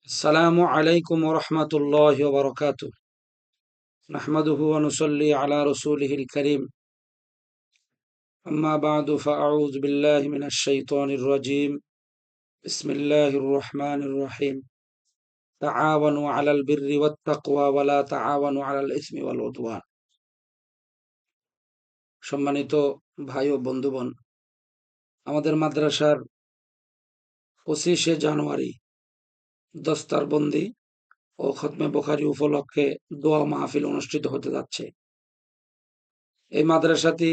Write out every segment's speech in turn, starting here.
السلام عليكم ورحمة الله وبركاته. نحمده ونصلي على رسوله الكريم. أما بعد فأعوذ بالله من الشيطان الرجيم. بسم الله الرحمن الرحيم. تعاونوا على البر والتقوى ولا تعاونوا على الإثم والعدوان. সম্মানিত ভাই ও বন্ধুগণ, আমাদের মাদ্রাসার 25শে জানুয়ারি দস্তারবন্দি ও খতমে বুখারী উপলক্ষে দোয়া মাহফিল অনুষ্ঠিত হতে যাচ্ছে। এই মাদ্রাসাটি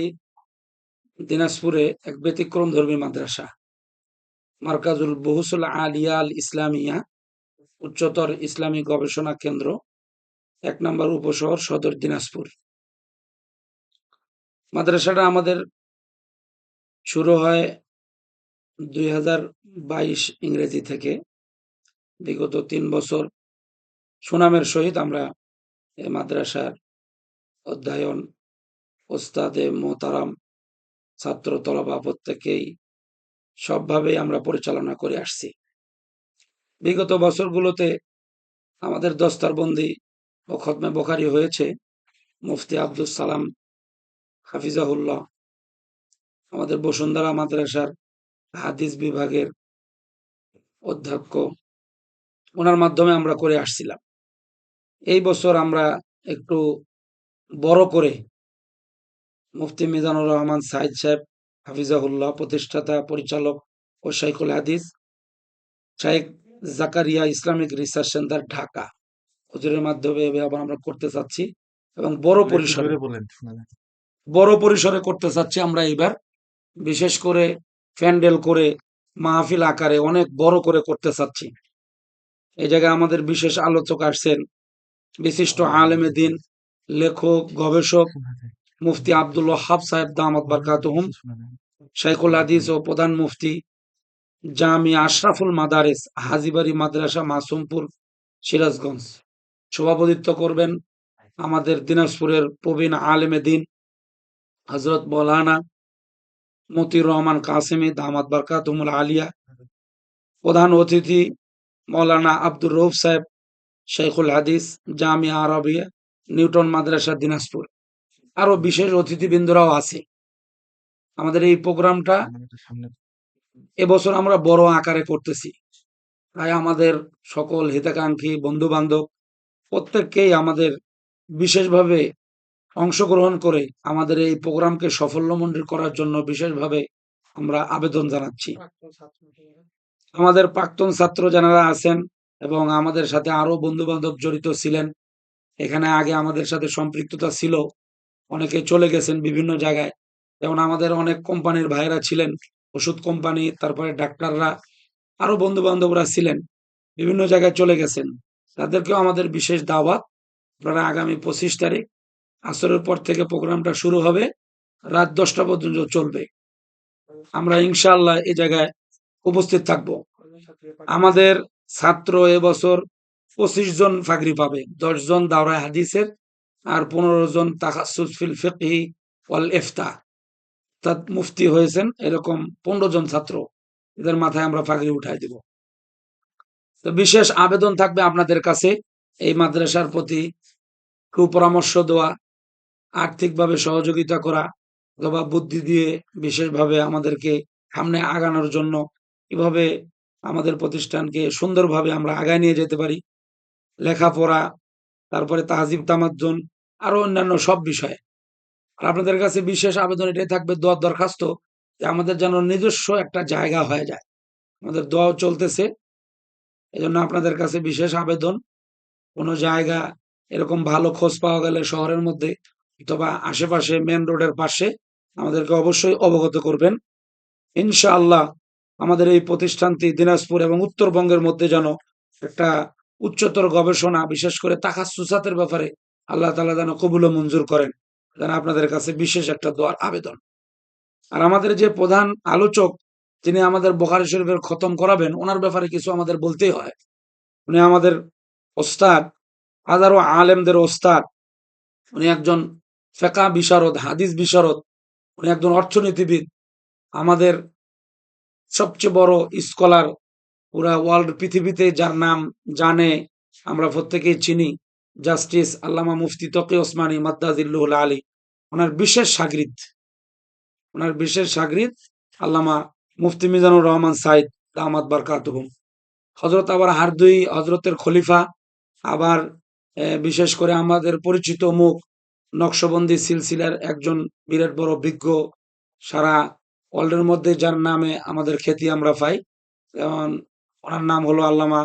দিনাজপুরে এক ব্যতিক্রমধর্মী মাদ্রাসা। মারকাজুল বুহুসুল আলিয়া আল ইসলামিয়া, উচ্চতর ইসলামী গবেষণা কেন্দ্র, ১ নম্বর উপশহর, সদর দিনাজপুর। মাদ্রাসাটা আমাদের শুরু হয় ২০২২ ইংরেজি থেকে। বিগত ৩ বছর সুনামের সহিত আমরা এই মাদ্রাসার অধ্যয়ন, ওস্তাদে মোহতারাম, ছাত্র তলবা প্রত্যেকেই সবভাবেই আমরা পরিচালনা করে আসছি। বিগত বছরগুলোতে আমাদের দস্তারবন্দি ও খতমে বুখারী হয়েছে মুফতি আব্দুস সালাম হাফিজাহুল্লাহ, আমাদের বসুন্ধরা মাদ্রাসার হাদিস বিভাগের অধ্যক্ষ, ওনার মাধ্যমে আমরা করে আসছিলাম। এই বছর আমরা একটু বড় করে মুফতি মিজানুর রহমান সাইদ সাহেব হাফিজাহুল্লাহ, প্রতিষ্ঠাতা পরিচালক ও শাইখুল হাদিস, Shaikh Zakaria Islamic research centre Dhaka, হুজুরের মাধ্যমে আবার আমরা করতে চাচ্ছি এবং বড় পরিসরে করতে চাচ্ছি আমরা এইবার। বিশেষ করে প্যান্ডেল করে মাহফিল আকারে অনেক বড় করে করতে চাচ্ছি। এই জায়গায় আমাদের বিশেষ আলোচক আসছেন বিশিষ্ট আলেমে দিন, লেখক, গবেষক মুফতি আব্দুল ওয়াহাব সাহেব দামাত বারকাতুহুম, শাইখুল হাদিস ও প্রধান মুফতি জামিয়া আশরাফুল মাদারিস হাজীবাড়ি মাদ্রাসা মাসুমপুর সিরাজগঞ্জ। সভাপতিত্ব করবেন আমাদের দিনাজপুরের প্রবীণ আলেমে দিন হযরত মাওলানা মতিউর রহমান কাসেমি দামাত বারকাতুহুল আলিয়া। প্রধান অতিথি মাওলানা আব্দুর রউফ সাহেব, শাইখুল হাদিস, জামিয়া আরবিয়া নিউটন মাদ্রাসা দিনাজপুর। আরো বিশেষ অতিথিবৃন্দরাও আছে। আমাদের এই প্রোগ্রামটা এবছর আমরা বড় আকারে করতেছি। তাই আমাদের সকল হিতাকাঙ্ক্ষী বন্ধু বান্ধব প্রত্যেককেই আমাদের বিশেষভাবে অংশগ্রহণ করে আমাদের এই প্রোগ্রামকে সাফল্যমণ্ডিত করার জন্য বিশেষভাবে আমরা আবেদন জানাচ্ছি। আমাদের প্রাক্তন ছাত্র যারা আছেন এবং আমাদের সাথে আরো বন্ধু বান্ধব জড়িত ছিলেন, এখানে আগে আমাদের সাথে সম্পৃক্ততা ছিল, অনেকে চলে গেছেন বিভিন্ন জায়গায়। যেমন আমাদের অনেক কোম্পানির ভাইরা ছিলেন, ওষুধ কোম্পানি, তারপরে ডাক্তাররা, আরো বন্ধু বান্ধবরা ছিলেন, বিভিন্ন জায়গায় চলে গেছেন। তাদেরকেও আমাদের বিশেষ দাওয়াত। আপনারা আগামী 25 তারিখ আসরের পর থেকে প্রোগ্রামটা শুরু হবে, রাত 10টা পর্যন্ত চলবে। আমরা ইনশাআল্লাহ এই জায়গায় উপস্থিত থাকব। আমাদের ছাত্র এবছর 25 জন ফাকরি পাবে, 10 জন দাওরায়ে হাদিসের আর 15 জন তাখাসসুস ফিল ফিকহি ওয়াল ইফতা মুফতি হয়েছেন, এরকম 15 জন ছাত্র, এদের মাথায় আমরা ফাকরি উঠাই দিব। তো বিশেষ আবেদন থাকবে আপনাদের কাছে এই মাদ্রাসার প্রতি কুপরামর্শ দেওয়া, আর্থিকভাবে সহযোগিতা করা, অথবা বুদ্ধি দিয়ে বিশেষভাবে আমাদেরকে সামনে আগানোর জন্য কিভাবে আমাদের প্রতিষ্ঠানকে সুন্দরভাবে আমরা আগায় নিয়ে যেতে পারি, লেখাপড়া, তারপরে তাহজিব তামাদ্দুন, আরো অন্যান্য সব বিষয়ে। আর আপনাদের কাছে বিশেষ আবেদন এটাই থাকবে, দোয়ার দরখাস্ত, যে আমাদের যেন নিজস্ব একটা জায়গা হয়ে যায়। আমাদের দোয়াও চলতেছে, এজন্য আপনাদের কাছে বিশেষ আবেদন, কোনো জায়গা এরকম ভালো খোঁজ পাওয়া গেলে শহরের মধ্যে অথবা আশেপাশে মেন রোডের পাশে আমাদেরকে অবশ্যই অবগত করবেন। ইনশাআল্লাহ আমাদের এই প্রতিষ্ঠানটি দিনাজপুর এবং উত্তরবঙ্গের মধ্যে যেন একটা উচ্চতর গবেষণা, বিশেষ করে তাখাসসুসাতের ব্যাপারে আল্লাহ তাআলা যেন কবুল ও মঞ্জুর করেন, যেন আপনাদের কাছে বিশেষ একটা দোয়ার আবেদন। আর আমাদের যে প্রধান আলোচক, যিনি আমাদের বুখারী শরীফের খতম করাবেন, ওনার ব্যাপারে কিছু আমাদের বলতেই হয়। উনি আমাদের ওস্তাদ, হাজারো আলেমদের ওস্তাদ। উনি একজন ফিকহ বিশারদ, হাদিস বিশারদ, উনি একজন অর্থনীতিবিদ, আমাদের সবচেয়ে বড় স্কলার পুরা ওয়ার্ল্ড পৃথিবীতে যার নাম জানে, আমরা প্রত্যেকেই চিনি, জাস্টিস আল্লামা মুফতি তকি ওসমানী মাদ্দাজিল্লুহুল আলী। ওনার বিশেষ শাগরিদ, ওনার বিশেষ শাগরিদ আল্লামা মুফতি মিজানুর রহমান সাইদ দামাত বারকাতুহুম। হজরত আবার হারদুই হজরতের খলিফা, আবার বিশেষ করে আমাদের পরিচিত মুখ, নকশবন্দি সিলসিলার একজন বিরাট বড় বিজ্ঞ, সারা ওয়ার্ল্ডের মধ্যে যার নামে আমাদের খ্যাতি আমরা পাই, যেমন ওনার নাম হলো আল্লামা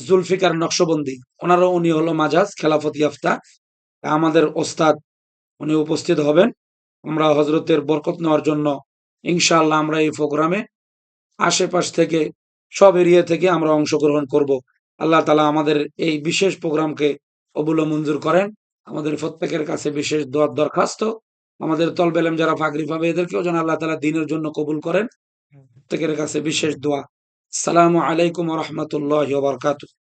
জুলফিকার নকশবন্দি। উনি হলো মাজাজ খেলাফত ইয়াফতা, আমাদের ওস্তাদ, উনি উপস্থিত হবেন। আমরা হজরতের বরকত নেওয়ার জন্য ইনশাআল্লাহ আমরা এই প্রোগ্রামে আশেপাশ থেকে সব এরিয়া থেকে আমরা অংশগ্রহণ করব। আল্লাহ তালা আমাদের এই বিশেষ প্রোগ্রামকে কবুল ও মঞ্জুর করেন। আমাদের প্রত্যেকের কাছে বিশেষ দোয়ার দরখাস্ত, আমাদের তলবেলেম যারা ফাকরি পাবে এদেরকেও যেন আল্লাহ তালা দিনের জন্য কবুল করেন। প্রত্যেকের কাছে বিশেষ দোয়া। আসসালামু আলাইকুম ওয়া রাহমাতুল্লাহি ওয়া বারাকাতুহু।